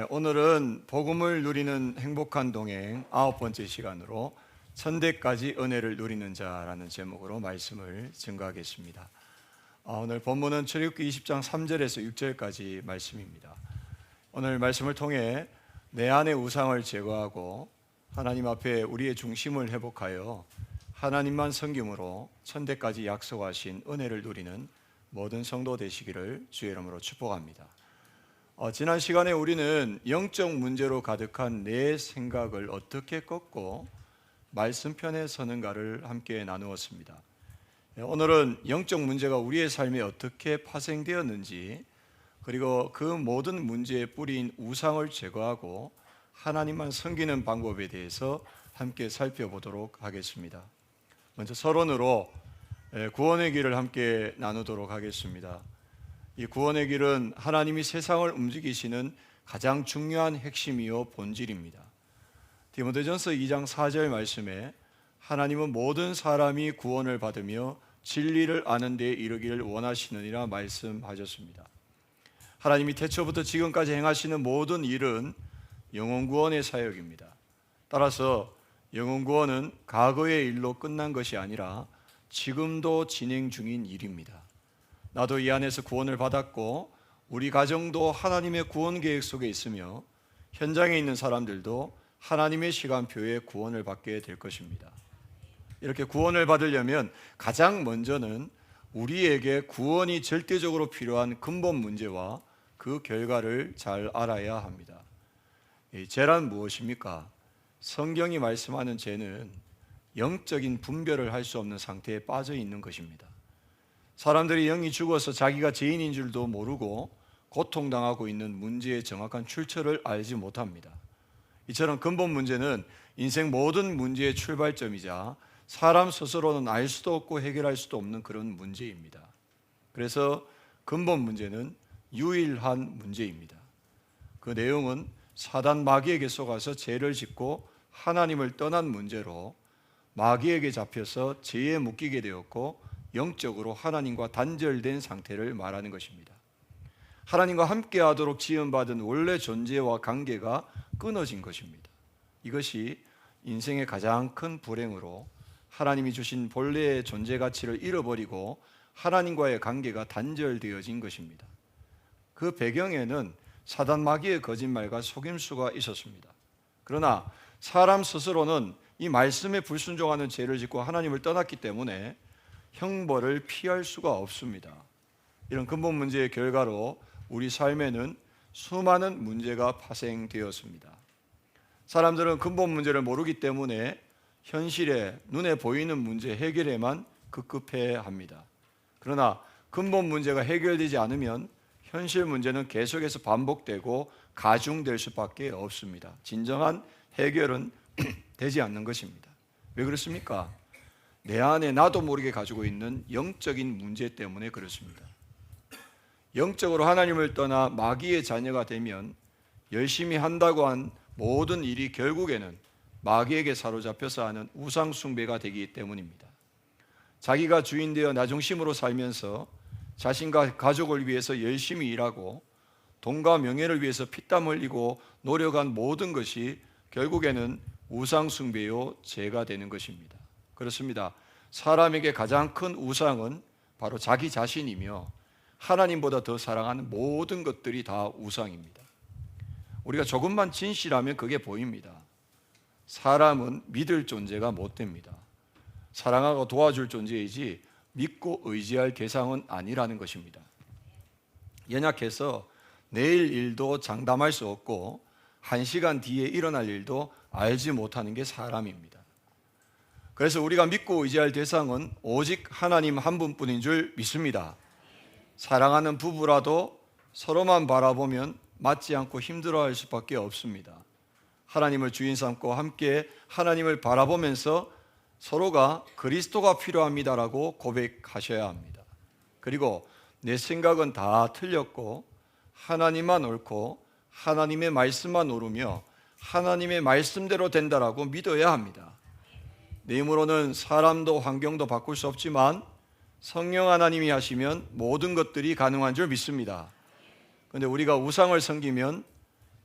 오늘은 복음을 누리는 행복한 동행 9번째 시간으로 천대까지 은혜를 누리는 자라는 제목으로 말씀을 증거하겠습니다. 오늘 본문은 출애굽기 20장 3절에서 6절까지 말씀입니다. 오늘 말씀을 통해 내 안의 우상을 제거하고 하나님 앞에 우리의 중심을 회복하여 하나님만 섬김으로 천대까지 약속하신 은혜를 누리는 모든 성도 되시기를 주의 이름으로 축복합니다. 지난 시간에 우리는 영적 문제로 가득한 내 생각을 어떻게 꺾고 말씀편에 서는가를 함께 나누었습니다. 오늘은 영적 문제가 우리의 삶에 어떻게 파생되었는지, 그리고 그 모든 문제의 뿌리인 우상을 제거하고 하나님만 섬기는 방법에 대해서 함께 살펴보도록 하겠습니다. 먼저 서론으로 구원의 길을 함께 나누도록 하겠습니다. 이 구원의 길은 하나님이 세상을 움직이시는 가장 중요한 핵심이요 본질입니다. 디모데전서 2장 4절 말씀에 하나님은 모든 사람이 구원을 받으며 진리를 아는 데에 이르기를 원하시느니라 말씀하셨습니다. 하나님이 태초부터 지금까지 행하시는 모든 일은 영혼 구원의 사역입니다. 따라서 영혼 구원은 과거의 일로 끝난 것이 아니라 지금도 진행 중인 일입니다. 나도 이 안에서 구원을 받았고 우리 가정도 하나님의 구원 계획 속에 있으며 현장에 있는 사람들도 하나님의 시간표에 구원을 받게 될 것입니다. 이렇게 구원을 받으려면 가장 먼저는 우리에게 구원이 절대적으로 필요한 근본 문제와 그 결과를 잘 알아야 합니다. 이 죄란 무엇입니까? 성경이 말씀하는 죄는 영적인 분별을 할 수 없는 상태에 빠져 있는 것입니다. 사람들이 영이 죽어서 자기가 죄인인 줄도 모르고 고통당하고 있는 문제의 정확한 출처를 알지 못합니다. 이처럼 근본 문제는 인생 모든 문제의 출발점이자 사람 스스로는 알 수도 없고 해결할 수도 없는 그런 문제입니다. 그래서 근본 문제는 유일한 문제입니다. 그 내용은 사단 마귀에게 속아서 죄를 짓고 하나님을 떠난 문제로 마귀에게 잡혀서 죄에 묶이게 되었고 영적으로 하나님과 단절된 상태를 말하는 것입니다. 하나님과 함께하도록 지음받은 원래 존재와 관계가 끊어진 것입니다. 이것이 인생의 가장 큰 불행으로 하나님이 주신 본래의 존재 가치를 잃어버리고 하나님과의 관계가 단절되어진 것입니다. 그 배경에는 사단 마귀의 거짓말과 속임수가 있었습니다. 그러나 사람 스스로는 이 말씀에 불순종하는 죄를 짓고 하나님을 떠났기 때문에 형벌을 피할 수가 없습니다. 이런 근본 문제의 결과로 우리 삶에는 수많은 문제가 파생되었습니다. 사람들은 근본 문제를 모르기 때문에 현실에 눈에 보이는 문제 해결에만 급급해 합니다. 그러나 근본 문제가 해결되지 않으면 현실 문제는 계속해서 반복되고 가중될 수밖에 없습니다. 진정한 해결은 되지 않는 것입니다. 왜 그렇습니까? 내 안에 나도 모르게 가지고 있는 영적인 문제 때문에 그렇습니다. 영적으로 하나님을 떠나 마귀의 자녀가 되면 열심히 한다고 한 모든 일이 결국에는 마귀에게 사로잡혀서 하는 우상 숭배가 되기 때문입니다. 자기가 주인 되어 나 중심으로 살면서 자신과 가족을 위해서 열심히 일하고 돈과 명예를 위해서 피땀 흘리고 노력한 모든 것이 결국에는 우상 숭배요 죄가 되는 것입니다. 그렇습니다. 사람에게 가장 큰 우상은 바로 자기 자신이며 하나님보다 더 사랑하는 모든 것들이 다 우상입니다. 우리가 조금만 진실하면 그게 보입니다. 사람은 믿을 존재가 못 됩니다. 사랑하고 도와줄 존재이지 믿고 의지할 대상은 아니라는 것입니다. 연약해서 내일 일도 장담할 수 없고 1시간 뒤에 일어날 일도 알지 못하는 게 사람입니다. 그래서 우리가 믿고 의지할 대상은 오직 하나님 한 분뿐인 줄 믿습니다. 사랑하는 부부라도 서로만 바라보면 맞지 않고 힘들어할 수밖에 없습니다. 하나님을 주인 삼고 함께 하나님을 바라보면서 서로가 그리스도가 필요합니다라고 고백하셔야 합니다. 그리고 내 생각은 다 틀렸고 하나님만 옳고 하나님의 말씀만 옳으며 하나님의 말씀대로 된다라고 믿어야 합니다. 내 힘으로는 사람도 환경도 바꿀 수 없지만 성령 하나님이 하시면 모든 것들이 가능한 줄 믿습니다. 그런데 우리가 우상을 섬기면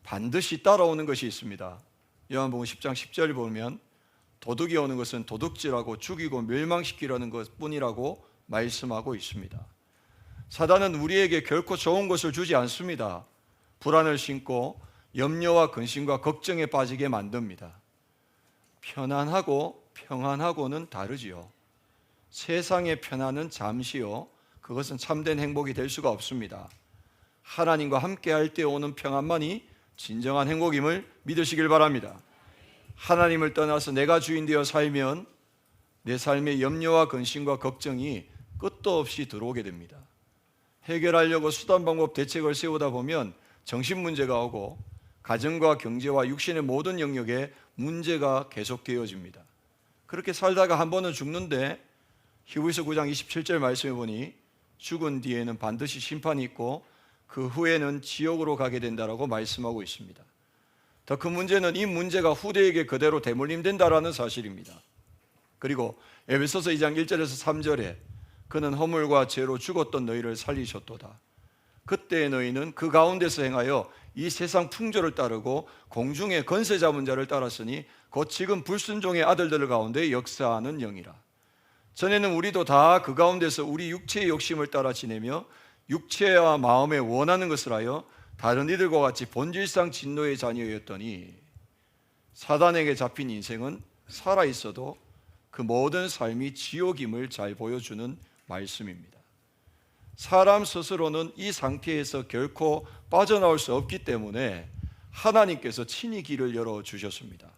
반드시 따라오는 것이 있습니다. 요한복음 10장 10절 보면 도둑이 오는 것은 도둑질하고 죽이고 멸망시키려는 것뿐이라고 말씀하고 있습니다. 사단은 우리에게 결코 좋은 것을 주지 않습니다. 불안을 심고 염려와 근심과 걱정에 빠지게 만듭니다. 편안하고 평안하고는 다르지요. 세상의 편안은 잠시요, 그것은 참된 행복이 될 수가 없습니다. 하나님과 함께할 때 오는 평안만이 진정한 행복임을 믿으시길 바랍니다. 하나님을 떠나서 내가 주인 되어 살면 내 삶에 염려와 근심과 걱정이 끝도 없이 들어오게 됩니다. 해결하려고 수단 방법 대책을 세우다 보면 정신 문제가 오고 가정과 경제와 육신의 모든 영역에 문제가 계속되어집니다. 그렇게 살다가 한 번은 죽는데 히브리서 9장 27절 말씀해 보니 죽은 뒤에는 반드시 심판이 있고 그 후에는 지옥으로 가게 된다라고 말씀하고 있습니다. 더 큰 문제는 이 문제가 후대에게 그대로 대물림된다라는 사실입니다. 그리고 에베소서 2장 1절에서 3절에 그는 허물과 죄로 죽었던 너희를 살리셨도다. 그때의 너희는 그 가운데서 행하여 이 세상 풍조를 따르고 공중의 권세 잡은 자를 따랐으니 곧 지금 불순종의 아들들 가운데 역사하는 영이라. 전에는 우리도 다 그 가운데서 우리 육체의 욕심을 따라 지내며 육체와 마음에 원하는 것을 하여 다른 이들과 같이 본질상 진노의 자녀였더니 사단에게 잡힌 인생은 살아있어도 그 모든 삶이 지옥임을 잘 보여주는 말씀입니다. 사람 스스로는 이 상태에서 결코 빠져나올 수 없기 때문에 하나님께서 친히 길을 열어주셨습니다.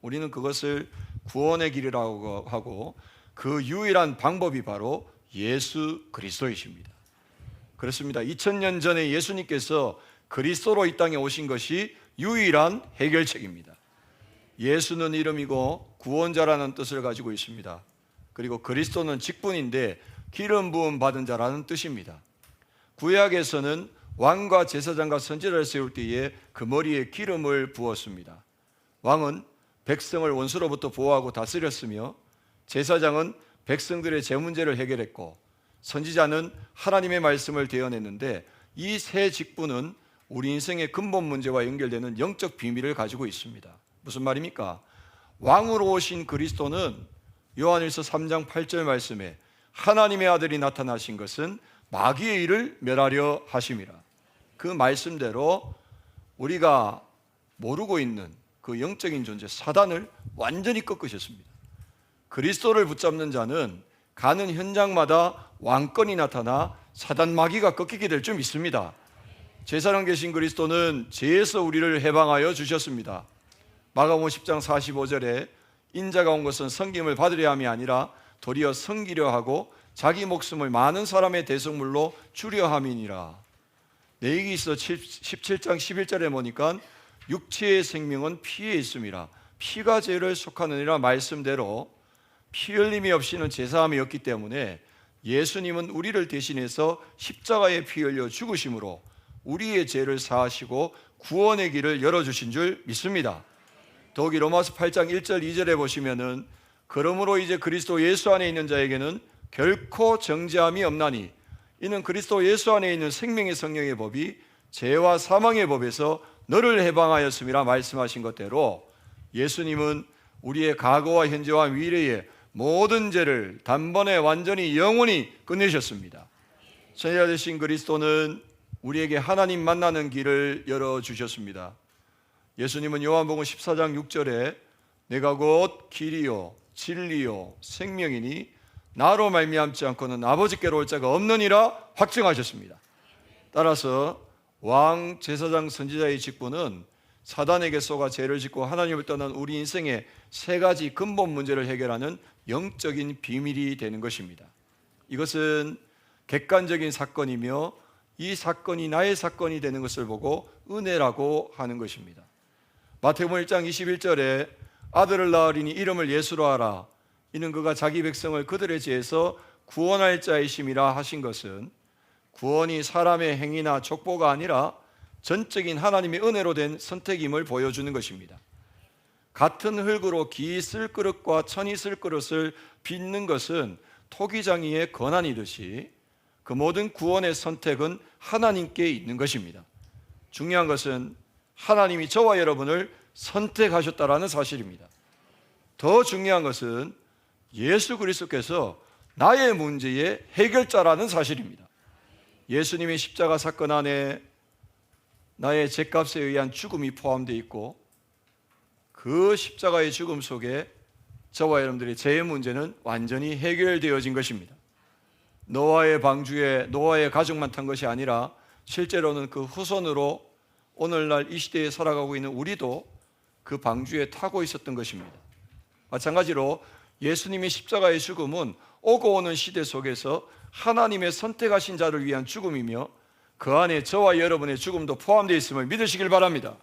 우리는 그것을 구원의 길이라고 하고 그 유일한 방법이 바로 예수 그리스도이십니다. 그렇습니다. 2000년 전에 예수님께서 그리스도로 이 땅에 오신 것이 유일한 해결책입니다. 예수는 이름이고 구원자라는 뜻을 가지고 있습니다. 그리고 그리스도는 직분인데 기름 부음 받은 자라는 뜻입니다. 구약에서는 왕과 제사장과 선지자를 세울 때에 그 머리에 기름을 부었습니다. 왕은 백성을 원수로부터 보호하고 다스렸으며 제사장은 백성들의 제 문제를 해결했고 선지자는 하나님의 말씀을 대언했는데 이 세 직분은 우리 인생의 근본 문제와 연결되는 영적 비밀을 가지고 있습니다. 무슨 말입니까? 왕으로 오신 그리스도는 요한일서 3장 8절 말씀에 하나님의 아들이 나타나신 것은 마귀의 일을 멸하려 하심이라. 그 말씀대로 우리가 모르고 있는 그 영적인 존재 사단을 완전히 꺾으셨습니다. 그리스도를 붙잡는 자는 가는 현장마다 왕권이 나타나 사단 마귀가 꺾이게 될 줄 믿습니다. 제사장 되신 그리스도는 죄에서 우리를 해방하여 주셨습니다. 마가복음 10장 45절에 인자가 온 것은 섬김을 받으려 함이 아니라 도리어 섬기려 하고 자기 목숨을 많은 사람의 대속물로 주려 함이니라. 레위기 17장 11절에 보니까 육체의 생명은 피에 있음이라. 피가 죄를 속하느니라 말씀대로 피 흘림이 없이는 제사함이 없기 때문에 예수님은 우리를 대신해서 십자가에 피 흘려 죽으심으로 우리의 죄를 사하시고 구원의 길을 열어주신 줄 믿습니다. 더욱이 로마서 8장 1절 2절에 보시면은 그러므로 이제 그리스도 예수 안에 있는 자에게는 결코 정죄함이 없나니 이는 그리스도 예수 안에 있는 생명의 성령의 법이 죄와 사망의 법에서 너를 해방하였음이라 말씀하신 것대로 예수님은 우리의 과거와 현재와 미래의 모든 죄를 단번에 완전히 영원히 끝내셨습니다. 선지자 되신 그리스도는 우리에게 하나님 만나는 길을 열어주셨습니다. 예수님은 요한복음 14장 6절에 내가 곧 길이요 진리요 생명이니 나로 말미암지 않고는 아버지께로 올 자가 없느니라 확증하셨습니다. 따라서 왕, 제사장, 선지자의 직분은 사단에게 쏘가 죄를 짓고 하나님을 떠난 우리 인생의 세 가지 근본 문제를 해결하는 영적인 비밀이 되는 것입니다. 이것은 객관적인 사건이며 이 사건이 나의 사건이 되는 것을 보고 은혜라고 하는 것입니다. 마태복음 1장 21절에 아들을 낳으리니 이름을 예수로 하라. 이는 그가 자기 백성을 그들의 죄에서 구원할 자이심이라 하신 것은 구원이 사람의 행위나 족보가 아니라 전적인 하나님의 은혜로 된 선택임을 보여주는 것입니다. 같은 흙으로 기 쓸 그릇과 천이 쓸 그릇을 빚는 것은 토기장이의 권한이듯이 그 모든 구원의 선택은 하나님께 있는 것입니다. 중요한 것은 하나님이 저와 여러분을 선택하셨다라는 사실입니다. 더 중요한 것은 예수 그리스도께서 나의 문제의 해결자라는 사실입니다. 예수님의 십자가 사건 안에 나의 죄값에 의한 죽음이 포함되어 있고, 그 십자가의 죽음 속에 저와 여러분들의 죄의 문제는 완전히 해결되어진 것입니다. 노아의 방주에 노아의 가족만 탄 것이 아니라 실제로는 그 후손으로 오늘날 이 시대에 살아가고 있는 우리도 그 방주에 타고 있었던 것입니다. 마찬가지로 예수님의 십자가의 죽음은 오고 오는 시대 속에서 하나님의 선택하신 자를 위한 죽음이며, 그 안에 저와 여러분의 죽음도 포함되어 있음을 믿으시길 바랍니다.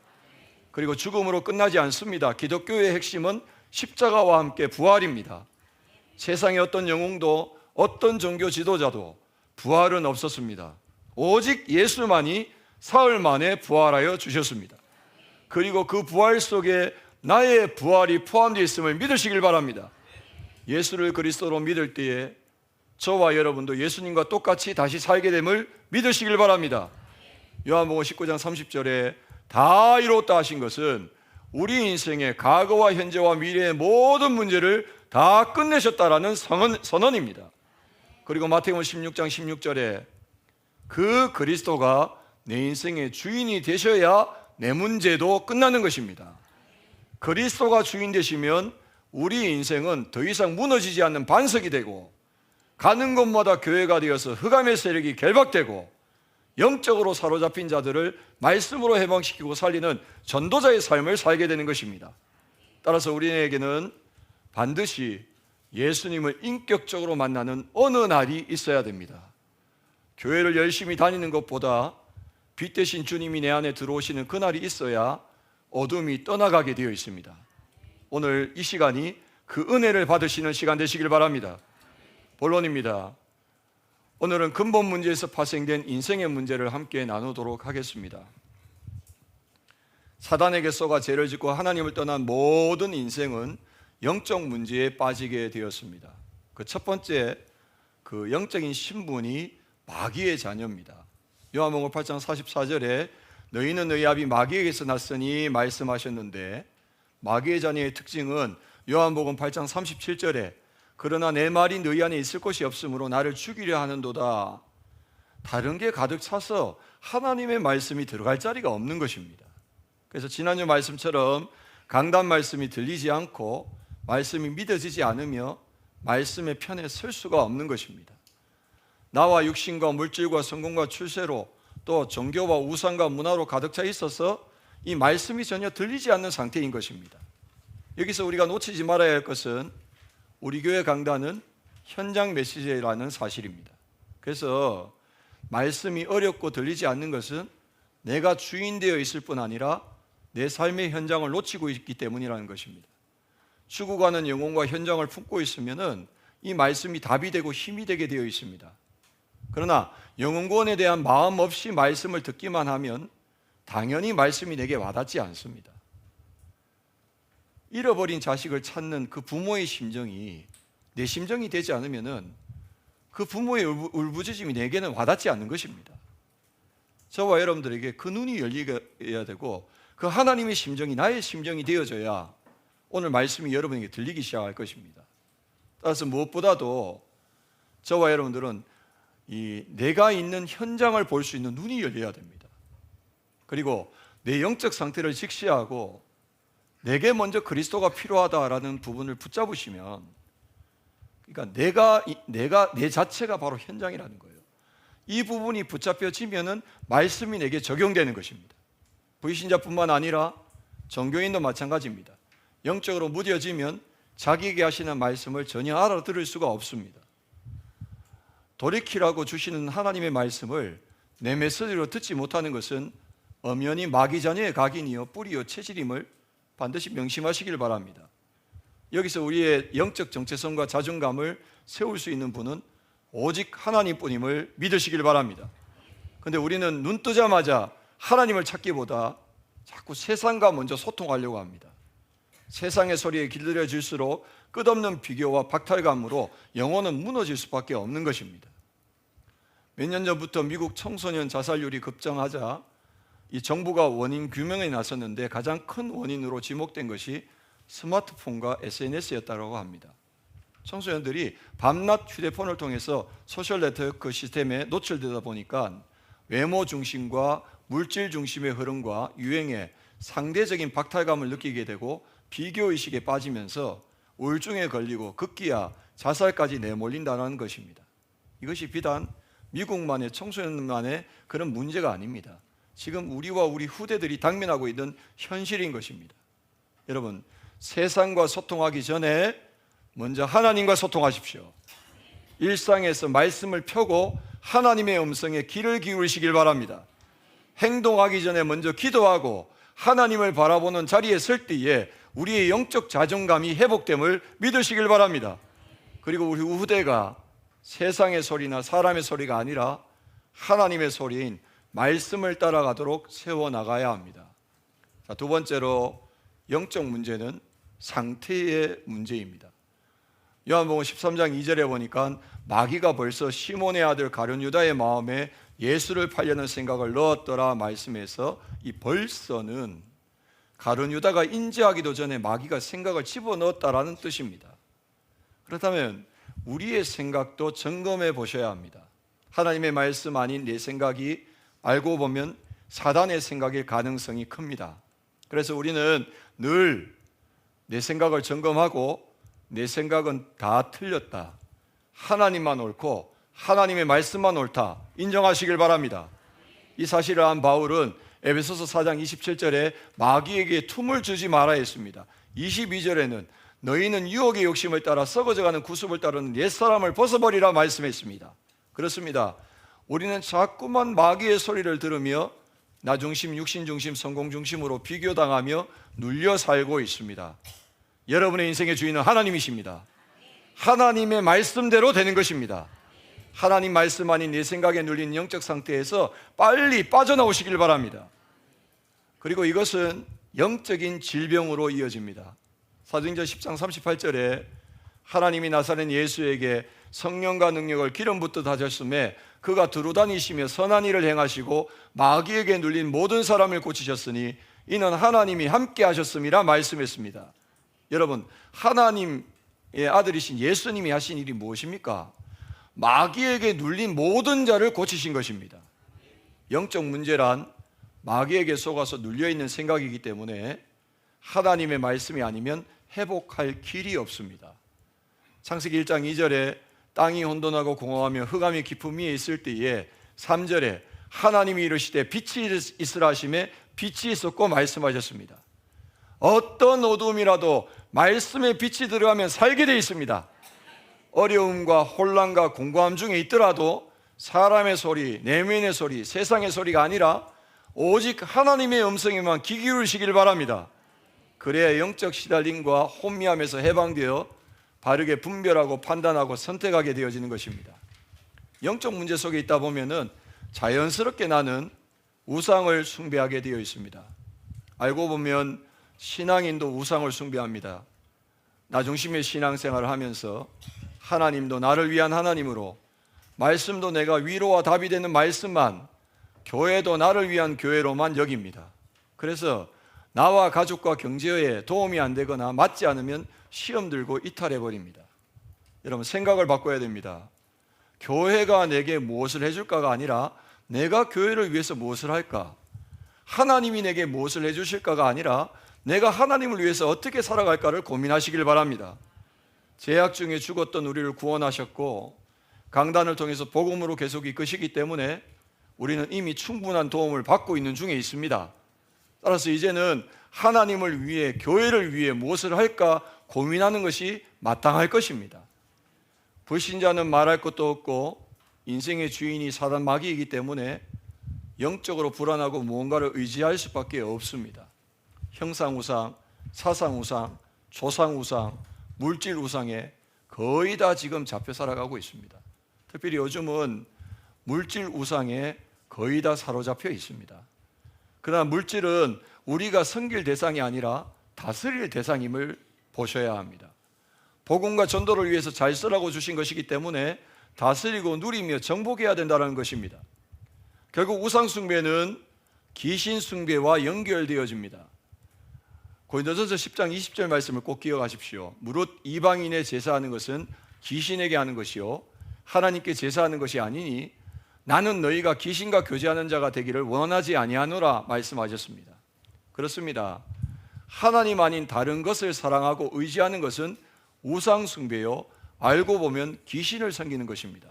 그리고 죽음으로 끝나지 않습니다. 기독교의 핵심은 십자가와 함께 부활입니다. 세상의 어떤 영웅도 어떤 종교 지도자도 부활은 없었습니다. 오직 예수만이 사흘 만에 부활하여 주셨습니다. 그리고 그 부활 속에 나의 부활이 포함되어 있음을 믿으시길 바랍니다. 예수를 그리스도로 믿을 때에 저와 여러분도 예수님과 똑같이 다시 살게 됨을 믿으시길 바랍니다. 요한복음 19장 30절에 다 이뤘다 하신 것은 우리 인생의 과거와 현재와 미래의 모든 문제를 다 끝내셨다라는 선언입니다. 그리고 마태복음 16장 16절에 그 그리스도가 내 인생의 주인이 되셔야 내 문제도 끝나는 것입니다. 그리스도가 주인 되시면 우리 인생은 더 이상 무너지지 않는 반석이 되고, 가는 곳마다 교회가 되어서 흑암의 세력이 결박되고, 영적으로 사로잡힌 자들을 말씀으로 해방시키고 살리는 전도자의 삶을 살게 되는 것입니다. 따라서 우리에게는 반드시 예수님을 인격적으로 만나는 어느 날이 있어야 됩니다. 교회를 열심히 다니는 것보다 빛 대신 주님이 내 안에 들어오시는 그날이 있어야 어둠이 떠나가게 되어 있습니다. 오늘 이 시간이 그 은혜를 받으시는 시간 되시길 바랍니다. 본론입니다. 오늘은 근본 문제에서 파생된 인생의 문제를 함께 나누도록 하겠습니다. 사단에게 쏘가 죄를 짓고 하나님을 떠난 모든 인생은 영적 문제에 빠지게 되었습니다. 그 첫 번째, 그 영적인 신분이 마귀의 자녀입니다. 요한복음 8장 44절에 너희는 너희 아비 마귀에게서 났으니 말씀하셨는데, 마귀의 자녀의 특징은 요한복음 8장 37절에 그러나 내 말이 너희 안에 있을 곳이 없으므로 나를 죽이려 하는도다. 다른 게 가득 차서 하나님의 말씀이 들어갈 자리가 없는 것입니다. 그래서 지난주 말씀처럼 강단 말씀이 들리지 않고 말씀이 믿어지지 않으며 말씀의 편에 설 수가 없는 것입니다. 나와 육신과 물질과 성공과 출세로 또 종교와 우상과 문화로 가득 차 있어서 이 말씀이 전혀 들리지 않는 상태인 것입니다. 여기서 우리가 놓치지 말아야 할 것은 우리 교회 강단은 현장 메시지라는 사실입니다. 그래서 말씀이 어렵고 들리지 않는 것은 내가 주인 되어 있을 뿐 아니라 내 삶의 현장을 놓치고 있기 때문이라는 것입니다. 죽어가는 영혼과 현장을 품고 있으면 이 말씀이 답이 되고 힘이 되게 되어 있습니다. 그러나 영혼구원에 대한 마음 없이 말씀을 듣기만 하면 당연히 말씀이 내게 와닿지 않습니다. 잃어버린 자식을 찾는 그 부모의 심정이 내 심정이 되지 않으면 그 부모의 울부짖음이 내게는 와닿지 않는 것입니다. 저와 여러분들에게 그 눈이 열려야 되고 그 하나님의 심정이 나의 심정이 되어져야 오늘 말씀이 여러분에게 들리기 시작할 것입니다. 따라서 무엇보다도 저와 여러분들은 내가 있는 현장을 볼 수 있는 눈이 열려야 됩니다. 그리고 내 영적 상태를 직시하고 내게 먼저 그리스도가 필요하다라는 부분을 붙잡으시면, 그러니까 내가 내 자체가 바로 현장이라는 거예요. 이 부분이 붙잡혀지면은 말씀이 내게 적용되는 것입니다. 불신자뿐만 아니라 종교인도 마찬가지입니다. 영적으로 무뎌지면 자기에게 하시는 말씀을 전혀 알아들을 수가 없습니다. 돌이키라고 주시는 하나님의 말씀을 내 메시지로 듣지 못하는 것은 엄연히 마귀 자녀의 각인이요 뿌리요 체질임을 반드시 명심하시길 바랍니다. 여기서 우리의 영적 정체성과 자존감을 세울 수 있는 분은 오직 하나님뿐임을 믿으시길 바랍니다. 그런데 우리는 눈 뜨자마자 하나님을 찾기보다 자꾸 세상과 먼저 소통하려고 합니다. 세상의 소리에 길들여질수록 끝없는 비교와 박탈감으로 영혼은 무너질 수밖에 없는 것입니다. 몇 년 전부터 미국 청소년 자살률이 급증하자 이 정부가 원인 규명에 나섰는데 가장 큰 원인으로 지목된 것이 스마트폰과 SNS였다고 합니다. 청소년들이 밤낮 휴대폰을 통해서 소셜 네트워크 시스템에 노출되다 보니까 외모 중심과 물질 중심의 흐름과 유행에 상대적인 박탈감을 느끼게 되고 비교의식에 빠지면서 우울증에 걸리고 급기야 자살까지 내몰린다는 것입니다. 이것이 비단 미국만의 청소년만의 그런 문제가 아닙니다. 지금 우리와 우리 후대들이 당면하고 있는 현실인 것입니다. 여러분, 세상과 소통하기 전에 먼저 하나님과 소통하십시오. 일상에서 말씀을 펴고 하나님의 음성에 귀를 기울이시길 바랍니다. 행동하기 전에 먼저 기도하고 하나님을 바라보는 자리에 설 때에 우리의 영적 자존감이 회복됨을 믿으시길 바랍니다. 그리고 우리 후대가 세상의 소리나 사람의 소리가 아니라 하나님의 소리인 말씀을 따라가도록 세워나가야 합니다. 자, 두 번째로 영적 문제는 상태의 문제입니다. 요한복음 13장 2절에 보니까 마귀가 벌써 시몬의 아들 가룟 유다의 마음에 예수를 팔려는 생각을 넣었더라 말씀에서 이 벌써는 가룟 유다가 인지하기도 전에 마귀가 생각을 집어넣었다라는 뜻입니다. 그렇다면 우리의 생각도 점검해 보셔야 합니다. 하나님의 말씀 아닌 내 생각이 알고 보면 사단의 생각일 가능성이 큽니다. 그래서 우리는 늘 내 생각을 점검하고 내 생각은 다 틀렸다, 하나님만 옳고 하나님의 말씀만 옳다 인정하시길 바랍니다. 이 사실을 안 바울은 에베소서 4장 27절에 마귀에게 틈을 주지 말아 했습니다. 22절에는 너희는 유혹의 욕심을 따라 썩어져가는 구습을 따르는 옛사람을 벗어버리라 말씀했습니다. 그렇습니다. 우리는 자꾸만 마귀의 소리를 들으며 나 중심, 육신 중심, 성공 중심으로 비교당하며 눌려 살고 있습니다. 여러분의 인생의 주인은 하나님이십니다. 하나님의 말씀대로 되는 것입니다. 하나님 말씀 아닌 내 생각에 눌린 영적 상태에서 빨리 빠져나오시길 바랍니다. 그리고 이것은 영적인 질병으로 이어집니다. 사도행전 10장 38절에 하나님이 나사렛 예수에게 성령과 능력을 기름 붓듯 하셨음에 그가 두루다니시며 선한 일을 행하시고 마귀에게 눌린 모든 사람을 고치셨으니 이는 하나님이 함께 하셨음이라 말씀했습니다. 여러분, 하나님의 아들이신 예수님이 하신 일이 무엇입니까? 마귀에게 눌린 모든 자를 고치신 것입니다. 영적 문제란 마귀에게 속아서 눌려있는 생각이기 때문에 하나님의 말씀이 아니면 회복할 길이 없습니다. 창세기 1장 2절에 땅이 혼돈하고 공허하며 흑암이 깊음 위에 있을 때에 3절에 하나님이 이르시되 빛이 있으라 하심에 빛이 있었고 말씀하셨습니다. 어떤 어둠이라도 말씀에 빛이 들어가면 살게 되어 있습니다. 어려움과 혼란과 공고함 중에 있더라도 사람의 소리, 내면의 소리, 세상의 소리가 아니라 오직 하나님의 음성에만 귀 기울이시길 바랍니다. 그래야 영적 시달림과 혼미함에서 해방되어 바르게 분별하고 판단하고 선택하게 되어지는 것입니다. 영적 문제 속에 있다 보면은 자연스럽게 나는 우상을 숭배하게 되어 있습니다. 알고 보면 신앙인도 우상을 숭배합니다. 나 중심의 신앙생활을 하면서 하나님도 나를 위한 하나님으로, 말씀도 내가 위로와 답이 되는 말씀만, 교회도 나를 위한 교회로만 여깁니다. 그래서 나와 가족과 경제에 도움이 안 되거나 맞지 않으면 시험 들고 이탈해 버립니다. 여러분, 생각을 바꿔야 됩니다. 교회가 내게 무엇을 해줄까가 아니라 내가 교회를 위해서 무엇을 할까? 하나님이 내게 무엇을 해주실까가 아니라 내가 하나님을 위해서 어떻게 살아갈까를 고민하시길 바랍니다. 죄악 중에 죽었던 우리를 구원하셨고 강단을 통해서 복음으로 계속 이끄시기 때문에 우리는 이미 충분한 도움을 받고 있는 중에 있습니다. 따라서 이제는 하나님을 위해, 교회를 위해 무엇을 할까 고민하는 것이 마땅할 것입니다. 불신자는 말할 것도 없고 인생의 주인이 사단 마귀이기 때문에 영적으로 불안하고 무언가를 의지할 수밖에 없습니다. 형상우상, 사상우상, 조상우상, 물질우상에 거의 다 지금 잡혀 살아가고 있습니다. 특별히 요즘은 물질우상에 거의 다 사로잡혀 있습니다. 그러나 물질은 우리가 섬길 대상이 아니라 다스릴 대상임을 보셔야 합니다. 복음과 전도를 위해서 잘 쓰라고 주신 것이기 때문에 다스리고 누리며 정복해야 된다는 것입니다. 결국 우상숭배는 귀신 숭배와 연결되어집니다. 고린도전서 10장 20절 말씀을 꼭 기억하십시오. 무릇 이방인의 제사하는 것은 귀신에게 하는 것이요 하나님께 제사하는 것이 아니니 나는 너희가 귀신과 교제하는 자가 되기를 원하지 아니하노라 말씀하셨습니다. 그렇습니다. 하나님 아닌 다른 것을 사랑하고 의지하는 것은 우상 숭배요, 알고 보면 귀신을 섬기는 것입니다.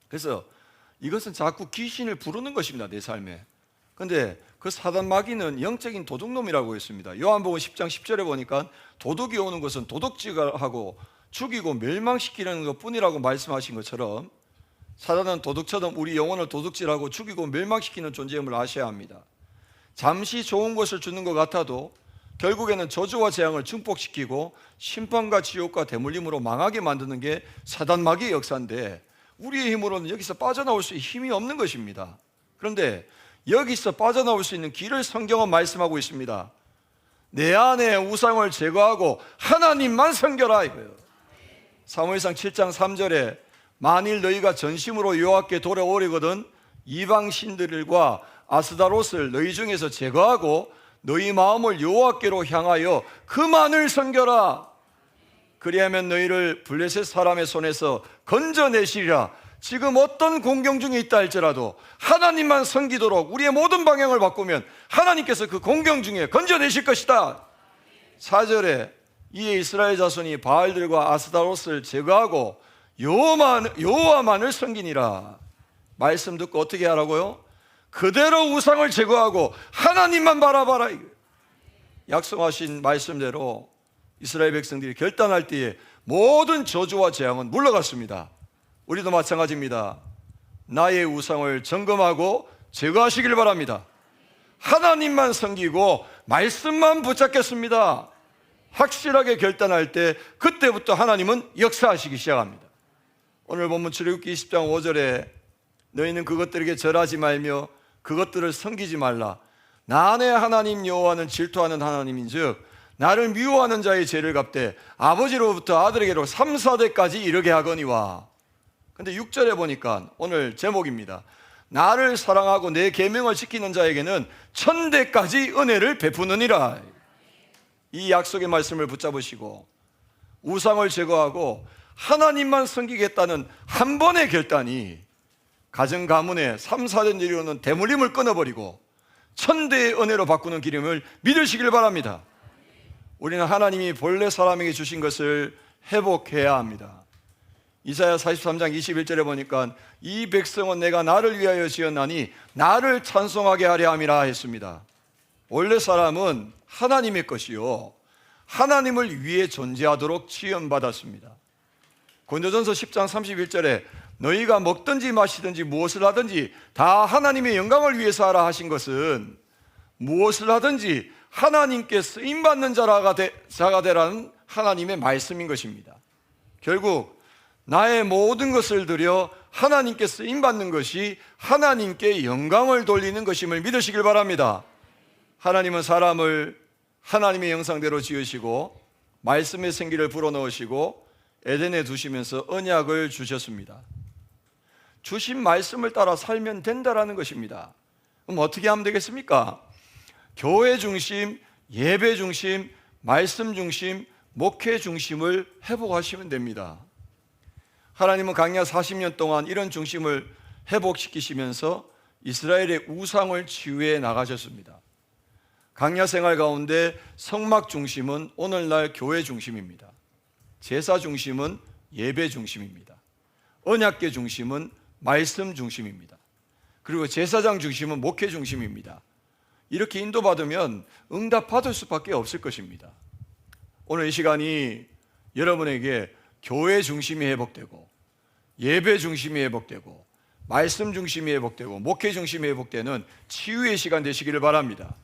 그래서 이것은 자꾸 귀신을 부르는 것입니다, 내 삶에. 그런데 그 사단 마귀는 영적인 도둑놈이라고 했습니다. 요한복음 10장 10절에 보니까 도둑이 오는 것은 도둑질하고 죽이고 멸망시키는 것뿐이라고 말씀하신 것처럼 사단은 도둑처럼 우리 영혼을 도둑질하고 죽이고 멸망시키는 존재임을 아셔야 합니다. 잠시 좋은 것을 주는 것 같아도 결국에는 저주와 재앙을 증폭시키고 심판과 지옥과 대물림으로 망하게 만드는 게 사단 마귀의 역사인데 우리의 힘으로는 여기서 빠져나올 수 있는 힘이 없는 것입니다. 그런데 여기서 빠져나올 수 있는 길을 성경은 말씀하고 있습니다. 내 안에 우상을 제거하고 하나님만 섬겨라 이거예요. 사무엘상 7장 3절에 만일 너희가 전심으로 여호와께 돌아오려거든 이방 신들과 아스다롯을 너희 중에서 제거하고 너희 마음을 여호와께로 향하여 그만을 섬겨라. 그리하면 너희를 블레셋 사람의 손에서 건져내시리라. 지금 어떤 공경 중에 있다 할지라도 하나님만 섬기도록 우리의 모든 방향을 바꾸면 하나님께서 그 공경 중에 건져내실 것이다. 4절에 이에 이스라엘 자손이 바알들과 아스다롯을 제거하고 여호와만을 섬기니라. 말씀 듣고 어떻게 하라고요? 그대로 우상을 제거하고 하나님만 바라봐라. 약속하신 말씀대로 이스라엘 백성들이 결단할 때에 모든 저주와 재앙은 물러갔습니다. 우리도 마찬가지입니다. 나의 우상을 점검하고 제거하시길 바랍니다. 하나님만 섬기고 말씀만 붙잡겠습니다. 확실하게 결단할 때 그때부터 하나님은 역사하시기 시작합니다. 오늘 본문 출애굽기 20장 5절에 너희는 그것들에게 절하지 말며 그것들을 섬기지 말라. 나의 하나님 여호와는 질투하는 하나님인즉 나를 미워하는 자의 죄를 갚되 아버지로부터 아들에게로 3, 4대까지 이르게 하거니와. 근데 6절에 보니까 오늘 제목입니다. 나를 사랑하고 내 계명을 지키는 자에게는 1000대까지 은혜를 베푸느니라. 이 약속의 말씀을 붙잡으시고 우상을 제거하고 하나님만 섬기겠다는 한 번의 결단이 가정 가문에 3, 4대 이루는 대물림을 끊어버리고 1000대의 은혜로 바꾸는 기름을 믿으시길 바랍니다. 우리는 하나님이 본래 사람에게 주신 것을 회복해야 합니다. 이사야 43장 21절에 보니까 이 백성은 내가 나를 위하여 지었나니 나를 찬송하게 하려 함이라 했습니다. 원래 사람은 하나님의 것이요 하나님을 위해 존재하도록 지음받았습니다. 고린도전서 10장 31절에 너희가 먹든지 마시든지 무엇을 하든지 다 하나님의 영광을 위해서 하라 하신 것은 무엇을 하든지 하나님께 쓰임받는 자가 되라는 하나님의 말씀인 것입니다. 결국 나의 모든 것을 들여 하나님께 쓰임받는 것이 하나님께 영광을 돌리는 것임을 믿으시길 바랍니다. 하나님은 사람을 하나님의 형상대로 지으시고 말씀의 생기를 불어넣으시고 에덴에 두시면서 언약을 주셨습니다. 주신 말씀을 따라 살면 된다라는 것입니다. 그럼 어떻게 하면 되겠습니까? 교회 중심, 예배 중심, 말씀 중심, 목회 중심을 회복하시면 됩니다. 하나님은 광야 40년 동안 이런 중심을 회복시키시면서 이스라엘의 우상을 치유해 나가셨습니다. 광야 생활 가운데 성막 중심은 오늘날 교회 중심입니다. 제사 중심은 예배 중심입니다. 언약궤 중심은 말씀 중심입니다. 그리고 제사장 중심은 목회 중심입니다. 이렇게 인도받으면 응답받을 수밖에 없을 것입니다. 오늘 이 시간이 여러분에게 교회 중심이 회복되고 예배 중심이 회복되고 말씀 중심이 회복되고 목회 중심이 회복되는 치유의 시간 되시기를 바랍니다.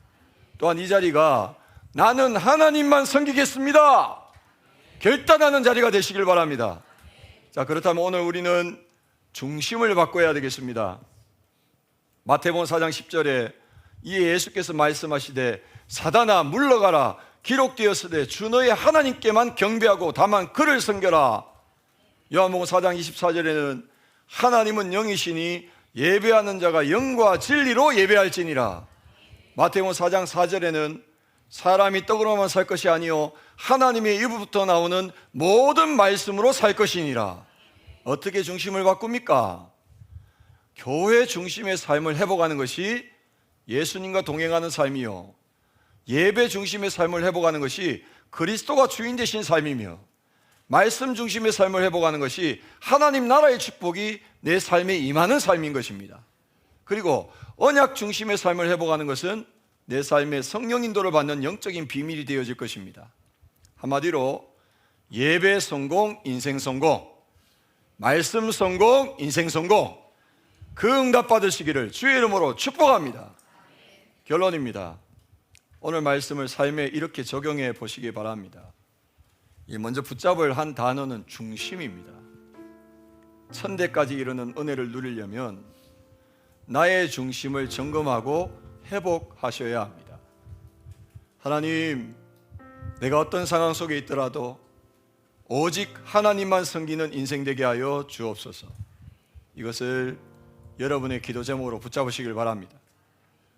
또한 이 자리가 나는 하나님만 섬기겠습니다 결단하는 자리가 되시길 바랍니다. 자, 그렇다면 오늘 우리는 중심을 바꿔야 되겠습니다. 마태복음 4장 10절에 이에 예수께서 말씀하시되 사단아 물러가라 기록되었으되 주 너의 하나님께만 경배하고 다만 그를 섬겨라. 요한복음 4장 24절에는 하나님은 영이시니 예배하는 자가 영과 진리로 예배할지니라. 마태복음 4장 4절에는 사람이 떡으로만 살 것이 아니요 하나님의 입으로부터 나오는 모든 말씀으로 살 것이니라. 어떻게 중심을 바꿉니까? 교회 중심의 삶을 회복하는 것이 예수님과 동행하는 삶이요, 예배 중심의 삶을 회복하는 것이 그리스도가 주인 되신 삶이며, 말씀 중심의 삶을 회복하는 것이 하나님 나라의 축복이 내 삶에 임하는 삶인 것입니다. 그리고 언약 중심의 삶을 회복하는 것은 내 삶에 성령 인도를 받는 영적인 비밀이 되어질 것입니다. 한마디로 예배 성공, 인생 성공, 말씀 성공, 인생 성공, 그 응답 받으시기를 주의 이름으로 축복합니다. 결론입니다. 오늘 말씀을 삶에 이렇게 적용해 보시기 바랍니다. 먼저 붙잡을 한 단어는 중심입니다. 천대까지 이르는 은혜를 누리려면 나의 중심을 점검하고 회복하셔야 합니다. 하나님, 내가 어떤 상황 속에 있더라도 오직 하나님만 섬기는 인생 되게 하여 주옵소서. 이것을 여러분의 기도 제목으로 붙잡으시길 바랍니다.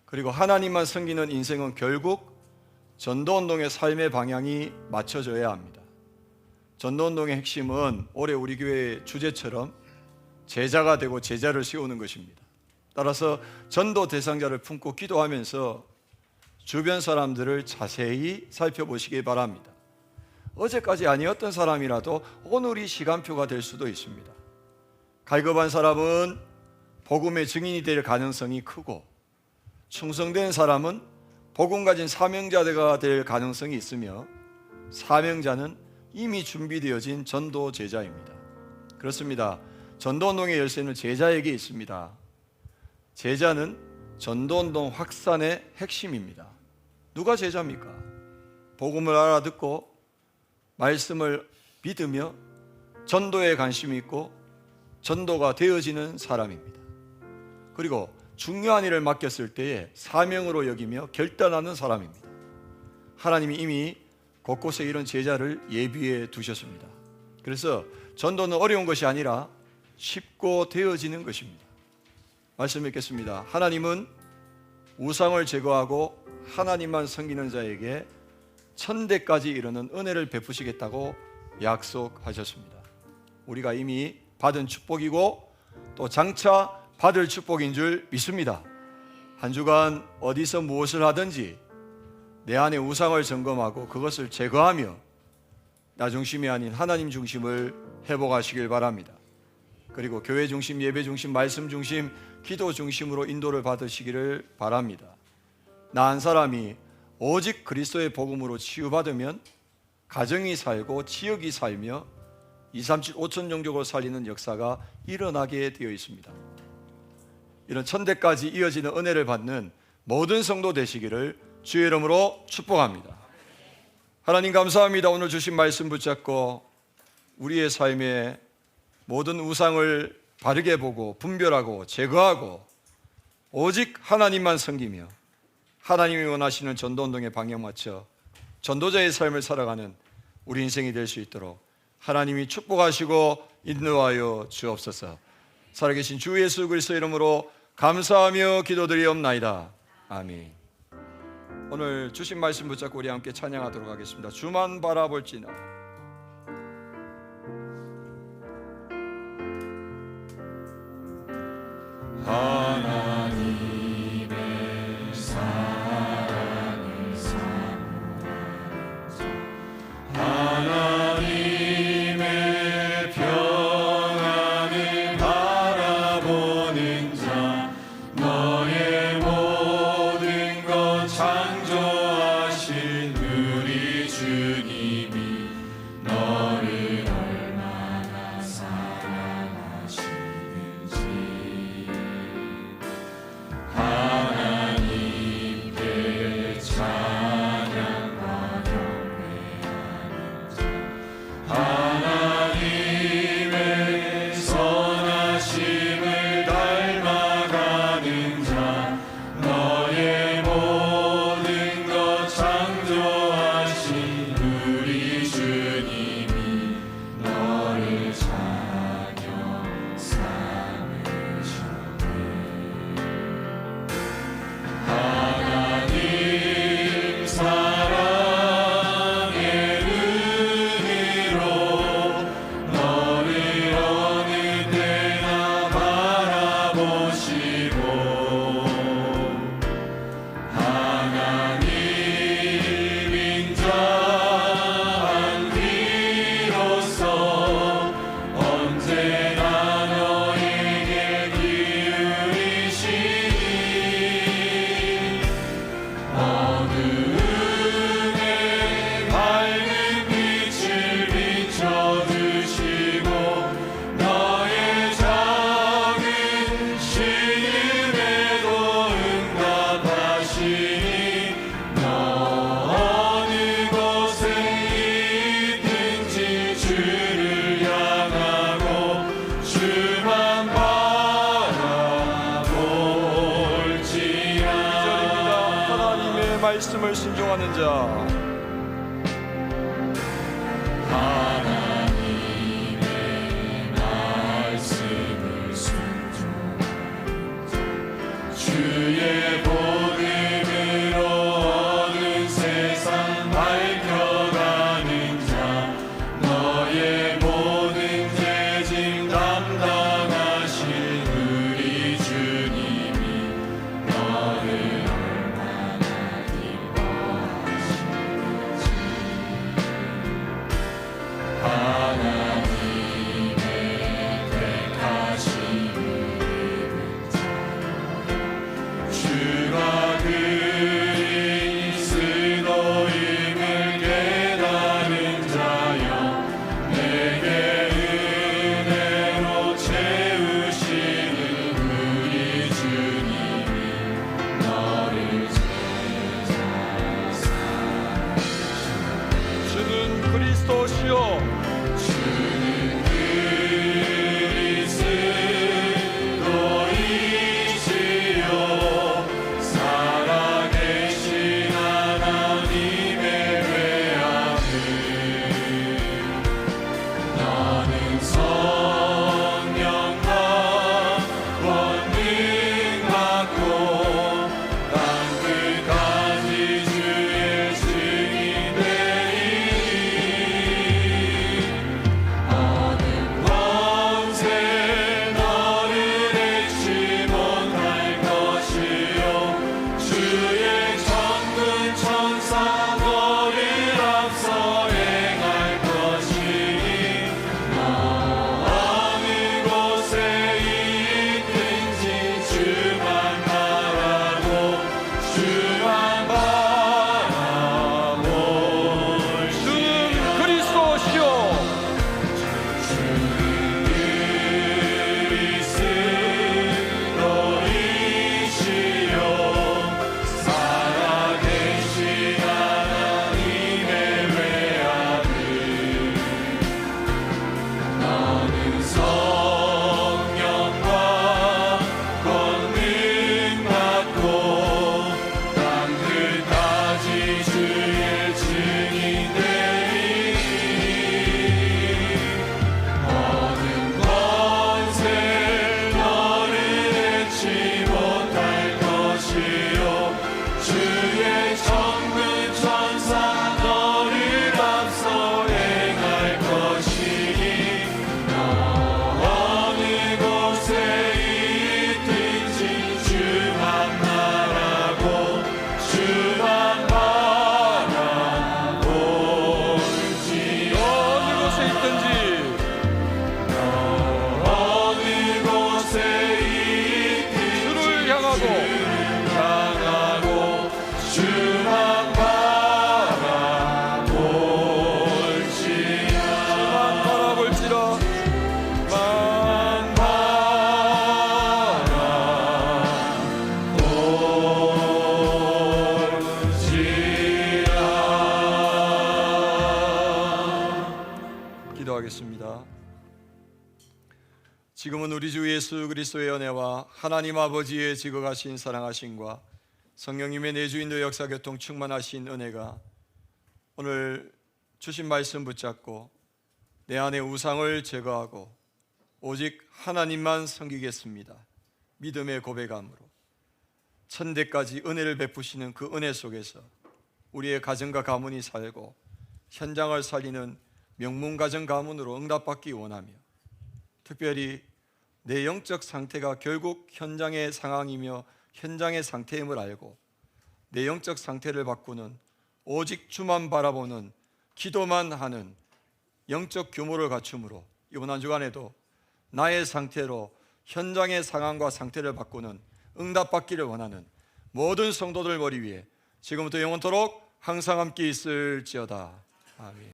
그리고 하나님만 섬기는 인생은 결국 전도운동의 삶의 방향이 맞춰져야 합니다. 전도운동의 핵심은 올해 우리 교회의 주제처럼 제자가 되고 제자를 세우는 것입니다. 따라서 전도 대상자를 품고 기도하면서 주변 사람들을 자세히 살펴보시기 바랍니다. 어제까지 아니었던 사람이라도 오늘이 시간표가 될 수도 있습니다. 갈급한 사람은 복음의 증인이 될 가능성이 크고, 충성된 사람은 복음 가진 사명자가 될 가능성이 있으며, 사명자는 이미 준비되어진 전도 제자입니다. 그렇습니다. 전도운동의 열쇠는 제자에게 있습니다. 제자는 전도운동 확산의 핵심입니다. 누가 제자입니까? 복음을 알아듣고 말씀을 믿으며 전도에 관심이 있고 전도가 되어지는 사람입니다. 그리고 중요한 일을 맡겼을 때에 사명으로 여기며 결단하는 사람입니다. 하나님이 이미 곳곳에 이런 제자를 예비해 두셨습니다. 그래서 전도는 어려운 것이 아니라 쉽고 되어지는 것입니다. 말씀 읽겠습니다. 하나님은 우상을 제거하고 하나님만 섬기는 자에게 천대까지 이르는 은혜를 베푸시겠다고 약속하셨습니다. 우리가 이미 받은 축복이고 또 장차 받을 축복인 줄 믿습니다. 한 주간 어디서 무엇을 하든지 내 안에 우상을 점검하고 그것을 제거하며 나 중심이 아닌 하나님 중심을 회복하시길 바랍니다. 그리고 교회 중심, 예배 중심, 말씀 중심, 기도 중심으로 인도를 받으시기를 바랍니다. 나 한 사람이 오직 그리스도의 복음으로 치유받으면 가정이 살고 지역이 살며 237, 5천 종족을 살리는 역사가 일어나게 되어 있습니다. 이런 천대까지 이어지는 은혜를 받는 모든 성도 되시기를 주의 이름으로 축복합니다. 하나님 감사합니다. 오늘 주신 말씀 붙잡고 우리의 삶에 모든 우상을 바르게 보고 분별하고 제거하고 오직 하나님만 섬기며 하나님이 원하시는 전도운동에 방향 맞춰 전도자의 삶을 살아가는 우리 인생이 될 수 있도록 하나님이 축복하시고 인도하여 주옵소서. 살아계신 주 예수 그리스도 이름으로 감사하며 기도드리옵나이다. 아멘. 오늘 주신 말씀 붙잡고 우리 함께 찬양하도록 하겠습니다. 주만 바라볼지나. 하나님의 사랑을 사모하는 자, 하나님의 평안을 바라보는 자, 너의 모든 것 창조하신 우리 주님이 너를 얼마나 사랑하시는지 하나님께 찬양과 경배하는 자, 구하는 자. 하나님의 말씀을 순종하는 자, 주의 복음으로 얻은 세상 밝혀가는 자, 너의 모든 죄짐 담당하신 우리 주님이 너를 얼마나 기뻐하시는지. 하나님의 택하심을 입은 자여, 주가 그리스도임을 깨달은 자여, 내게 은혜로 채우시는 우리 주님이 너를 제자 삼으시네. 주는 그리스도시요 주는 그리스도이시요, 살아계신 하나님의 외아들. 너는 성령과 권능 받고 땅 끝까지 주의 증인 되리니, 어느 권세 너를 해치 못할 것이요, 주의 천군 천사 너를 앞서 행할 것이니, 너 어느 곳에 있든지 주만 바라고 주만 바라볼지라. 주는 그리스도시요 주는 그리스도이시요, 살아계신 하나님의 외아들. 너는 성령과 권능 받고 땅 끝까지 주의 증인 되리니, 어느 권세 너를 해치 못할 것이요, 주의 천군 천사 너를 앞서 행할 것이니, 너 어느 곳에 있든지 주만 바라고 주만 바라볼지라. 어느 곳에 있든지 어느 곳에 있든지 주를 향하고 향하고 주만 바라볼지라. 바라볼지라 만 바라볼지라. 기도하겠습니다. 지금은 우리 주 예수 그리스도의 은혜와 하나님 아버지의 지극하신 사랑하심과 성령님의 내주인도 역사 교통 충만하신 은혜가 오늘 주신 말씀 붙잡고 내 안의 우상을 제거하고 오직 하나님만 섬기겠습니다. 믿음의 고백함으로 천대까지 은혜를 베푸시는 그 은혜 속에서 우리의 가정과 가문이 살고 현장을 살리는 명문가정 가문으로 응답받기 원하며, 특별히 내 영적 상태가 결국 현장의 상황이며 현장의 상태임을 알고 내 영적 상태를 바꾸는, 오직 주만 바라보는, 기도만 하는 영적 규모를 갖춤으로 이번 한 주간에도 나의 상태로 현장의 상황과 상태를 바꾸는, 응답받기를 원하는 모든 성도들 머리 위에 지금부터 영원토록 항상 함께 있을지어다. 아멘.